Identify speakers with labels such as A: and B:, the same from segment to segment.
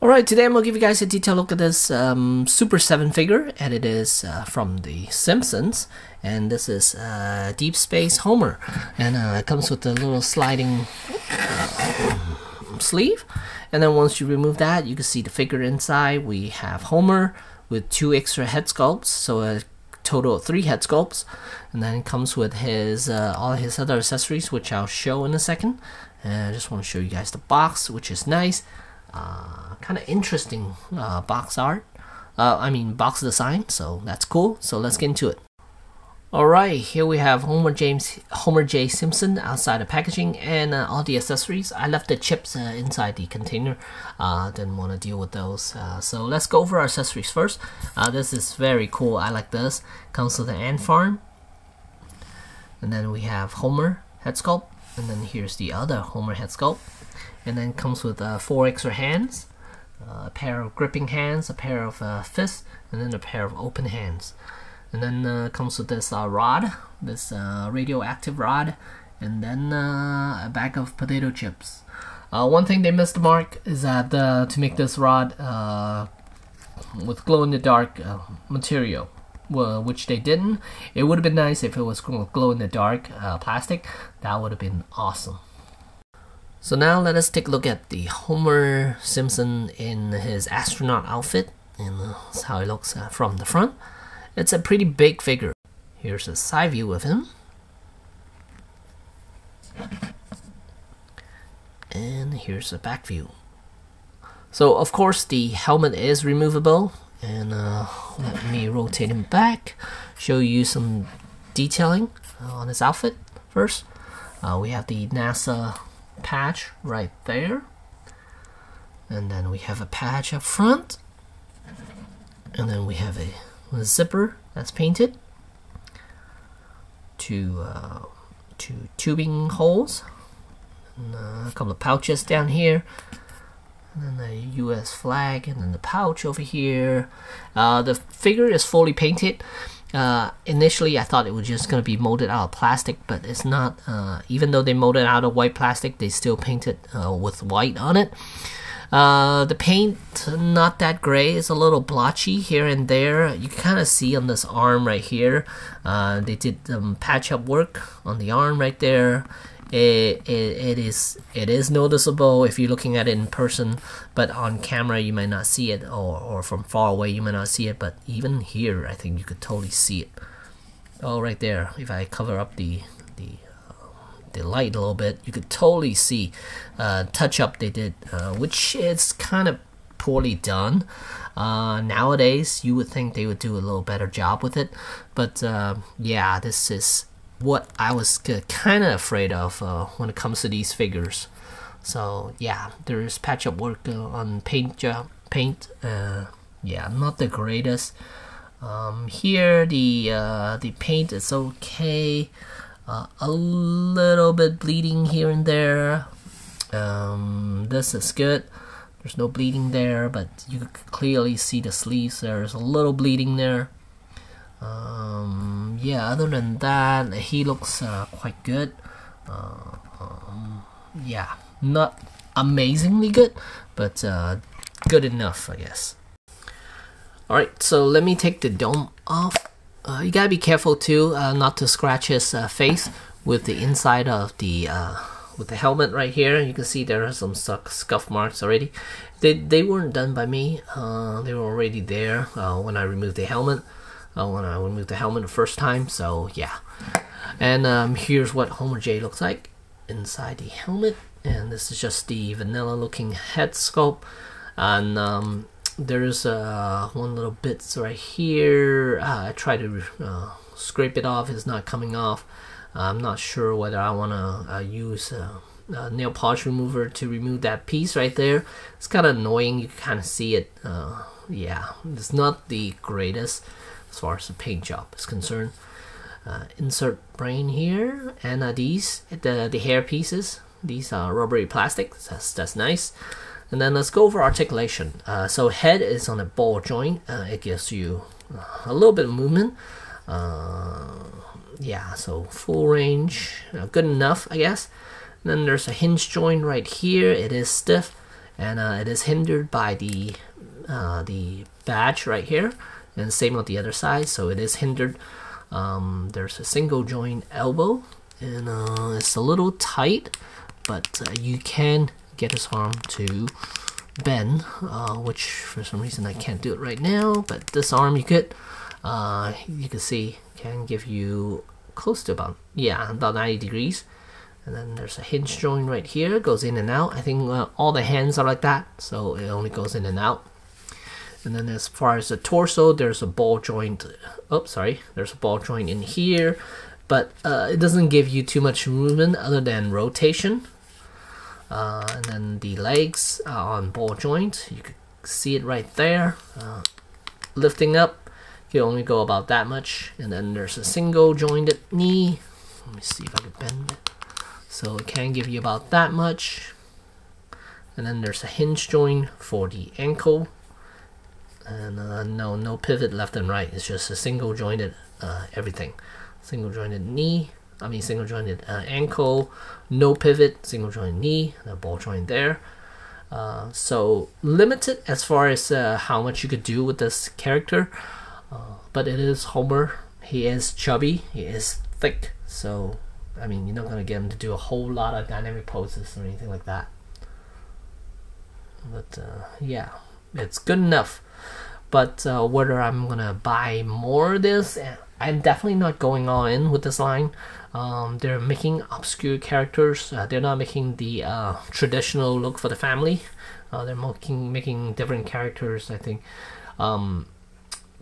A: Alright, today I'm going to give you guys a detailed look at this Super7 figure, and it is from The Simpsons, and this is Deep Space Homer, and it comes with a little sliding sleeve, and then once you remove that, you can see the figure inside. We have Homer with 2 extra head sculpts, so a total of 3 head sculpts, and then it comes with his all his other accessories, which I'll show in a second. And I just want to show you guys the box, which is nice. Kind of interesting box art. Box design. So that's cool. So let's get into it. Alright, here we have Homer J. Simpson outside the packaging and all the accessories. I left the chips inside the container. Didn't want to deal with those. So let's go over our accessories first. This is very cool. I like this. Comes with an ant farm. And then we have Homer head sculpt. And then here's the other Homer head sculpt. And then comes with 4 extra hands, a pair of gripping hands, a pair of fists, and then a pair of open hands. And then comes with this rod, this radioactive rod, and then a bag of potato chips. One thing they missed the mark is that to make this rod with glow-in-the-dark material, which they didn't. It would have been nice if it was glow-in-the-dark plastic. That would have been awesome. So now let us take a look at the Homer Simpson in his astronaut outfit, and that's how he looks from the front. It's a pretty big figure. Here's a side view of him. And here's a back view. So of course the helmet is removable, and let me rotate him back, show you some detailing on his outfit first. We have the NASA patch right there, and then we have a patch up front, and then we have a zipper that's painted, 2 tubing holes, and a couple of pouches down here, and then the US flag, and then the pouch over here. The figure is fully painted. Initially I thought it was just going to be molded out of plastic, but it's not. Even though they molded out of white plastic, they still painted with white on it. The paint, not that gray. It's a little blotchy here and there. You can kind of see on this arm right here. They did patch up work on the arm right there. It is noticeable if you're looking at it in person, but on camera you might not see it, or from far away you might not see it, but even here I think you could totally see it. Oh, right there, if I cover up the light a little bit, you could totally see touch up they did, which is kind of poorly done. Nowadays you would think they would do a little better job with it, but yeah, this is what I was kind of afraid of when it comes to these figures. So yeah, there is patch up work on paint. Yeah, not the greatest. Here the paint is okay. A little bit bleeding here and there. This is good. There's no bleeding there, but you can clearly see the sleeves. There's a little bleeding there. Yeah, other than that, he looks quite good. Yeah, not amazingly good, but good enough, I guess. Alright, so let me take the dome off. You gotta be careful too, not to scratch his face with the inside of the with the helmet right here. You can see there are some scuff marks already. They weren't done by me. They were already there when I removed the helmet. When I removed the helmet the first time, so yeah. And here's what Homer J looks like inside the helmet, and this is just the vanilla looking head sculpt. And there's one little bits right here. I tried to scrape it off. It's not coming off. I'm not sure whether I want to use a nail polish remover to remove that piece right there. It's kind of annoying. You can kind of see it. Yeah, it's not the greatest as far as the paint job is concerned. Insert brain here, and these the hair pieces. These are rubbery plastic. That's nice. And then let's go over articulation. So head is on a ball joint. It gives you a little bit of movement. Yeah, so full range, good enough, I guess. And then there's a hinge joint right here. It is stiff. and it is hindered by the badge right here, and same on the other side, so it is hindered. There's a single joint elbow, and it's a little tight, but you can get his arm to bend, which for some reason I can't do it right now, but this arm you could see can give you close to about 90 degrees. And then there's a hinge joint right here, goes in and out. I think all the hands are like that, so it only goes in and out. And then as far as the torso, there's a ball joint. There's a ball joint in here, but it doesn't give you too much movement other than rotation. And then the legs are on ball joint. You can see it right there. Lifting up, you only go about that much. And then there's a single jointed knee. Let me see if I can bend it. So it can give you about that much. And then there's a hinge joint for the ankle. And no pivot left and right. It's just a single jointed everything. Single jointed knee. Single jointed ankle. No pivot. Single jointed knee. The ball joint there. So limited as far as how much you could do with this character. But it is Homer. He is chubby. He is thick. So you're not going to get him to do a whole lot of dynamic poses or anything like that. But yeah, it's good enough. But whether I'm going to buy more of this, I'm definitely not going all in with this line. They're making obscure characters. They're not making the traditional look for the family. They're making different characters, I think.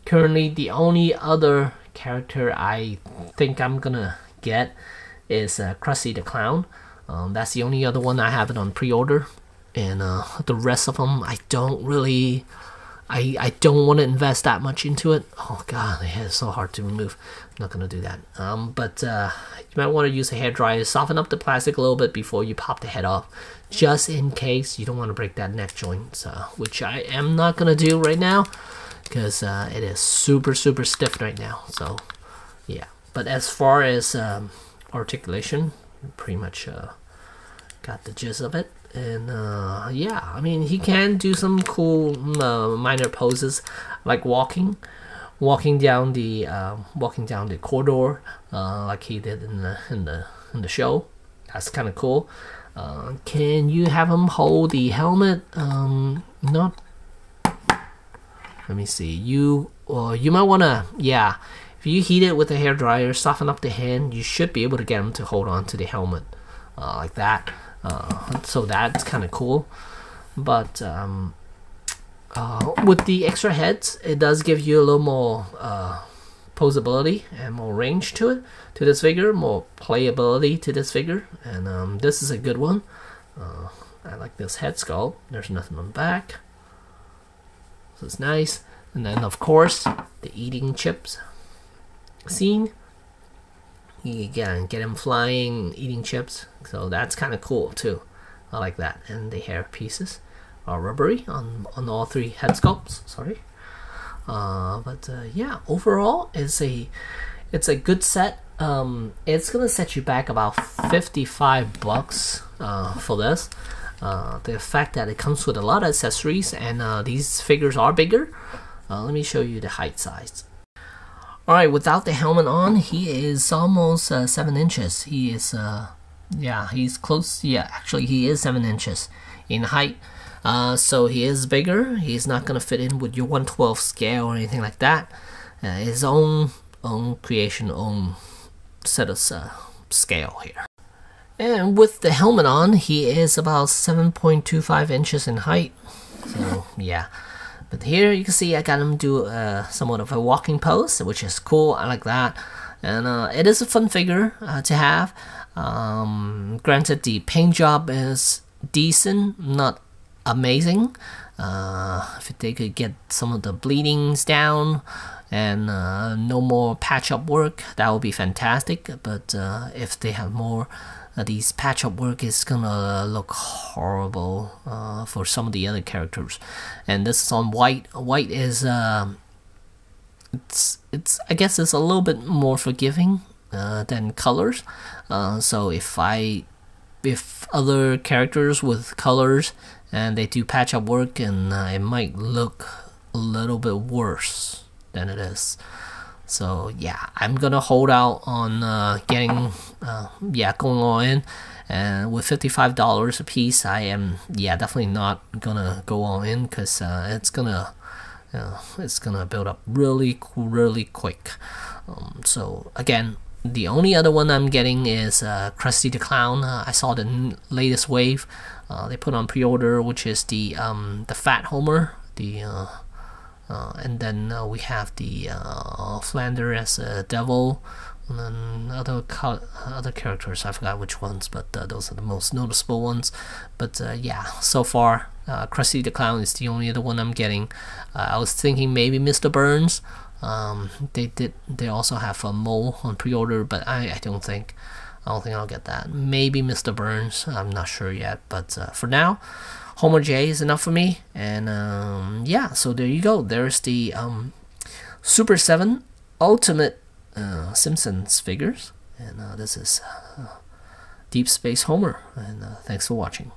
A: Currently, the only other character I think I'm going to get is Krusty the Clown. That's the only other one I have it on pre-order, and the rest of them I don't really, I don't want to invest that much into it. Oh god, the hair is so hard to remove. I'm not gonna do that. But you might want to use a hairdryer, soften up the plastic a little bit before you pop the head off, just in case you don't want to break that neck joint, which I am not gonna do right now because it is super stiff right now. So yeah, but as far as articulation, pretty much got the gist of it. And yeah, he can do some cool minor poses, like walking down the corridor, like he did in the show. That's kind of cool. Can you have him hold the helmet? Not. Let me see. You might wanna, if you heat it with a hairdryer, soften up the hand, you should be able to get him to hold on to the helmet like that. So that's kind of cool. But with the extra heads, it does give you a little more posability and more range to this figure, more playability to this figure, and this is a good one. I like this head sculpt. There's nothing on the back, so it's nice. And then of course the eating chips scene. You can get him flying, eating chips, so that's kind of cool too. I like that. And the hair pieces are rubbery on all three head sculpts. Sorry, but yeah, overall it's a good set. It's gonna set you back about $55 for this. The fact that it comes with a lot of accessories, and these figures are bigger. Let me show you the height size. Alright, without the helmet on, he is almost 7 inches. He is, he's close. Yeah, actually, he is 7 inches in height. So he is bigger. He's not going to fit in with your 1/12 scale or anything like that. His own creation, own set of scale here. And with the helmet on, he is about 7.25 inches in height. So, yeah. But here you can see I got him do somewhat of a walking pose, which is cool. I like that. And it is a fun figure to have. Granted, the paint job is decent, not amazing. If they could get some of the bleedings down and no more patch-up work, that would be fantastic. But if they have more, these patch-up work is gonna look horrible for some of the other characters. And this is on white. White is it's I guess it's a little bit more forgiving than colors. So if I if other characters with colors and they do patch up work, and it might look a little bit worse than it is. So yeah, I'm gonna hold out on getting going all in, and with $55 a piece, I am definitely not gonna go all in, because it's gonna build up really quick. So again, the only other one I'm getting is Krusty the Clown. I saw the latest wave they put on pre-order, which is the Fat Homer, and then we have the Flanders as a devil, and then other characters, I forgot which ones, but those are the most noticeable ones. But yeah, so far Krusty the Clown is the only other one I'm getting. I was thinking maybe Mr. Burns. They also have a mole on pre-order, but I don't think I'll get that. Maybe Mr. Burns, I'm not sure yet, but for now, Homer J is enough for me. And yeah, so there you go. There's the Super7 Ultimate Simpsons figures, and this is Deep Space Homer, and thanks for watching.